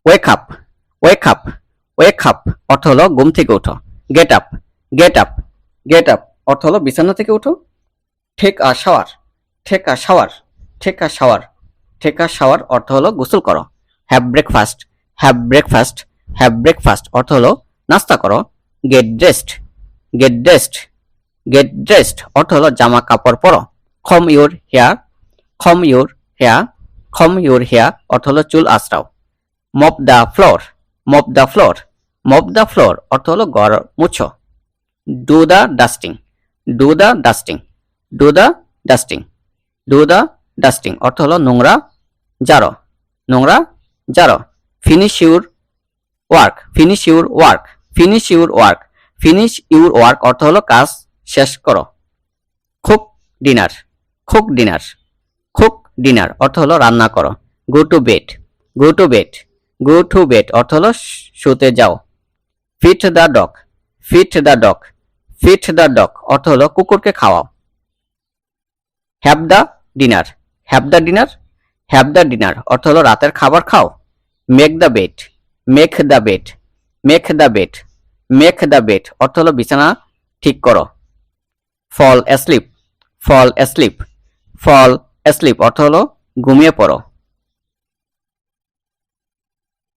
ওয়েক up, wake up, wake up অর্থ হলো ঘুম থেকে ওঠো। Get up, get up, get up অর্থ হলো বিছানা থেকে ওঠো। Take a shower, take a shower, take a shower, take a shower অর্থ হলো গোসল করো। Have breakfast, have breakfast, have breakfast অর্থ হলো নাস্তা করো। Get dressed, get dressed, get dressed অর্থ হলো জামা কাপড় পরো। Comb your hair, comb your hair, comb your hair অর্থ হলো চুল আঁচড়াও। Mop the floor, mop the floor, mop the floor অর্থ হলো ঘর মুছো। Do the dusting, do the dusting, do the dusting, do the dusting অর্থ হলো নোংরা ঝাড়ো, নোংরা ঝাড়ো। Finish your work, finish your work, finish your work, finish your work অর্থ হলো কাজ শেষ করো। Cook dinner, cook dinner, cook dinner অর্থ হলো রান্না করো। Go to bed, go to bed, go to bed অর্থ হলো শুতে যাও। Feed the dog, feed the dog, feed the dog অর্থ হলো কুকুরকে খাওয়াও। Have the dinner, have the dinner, have the dinner অর্থ হলো রাতের খাবার খাও। Make the bed, make the bed, make the bed, make the bed অর্থ হলো বিছানা ঠিক করো। Fall asleep, fall asleep, fall asleep অর্থ হলো ঘুমিয়ে পড়ো।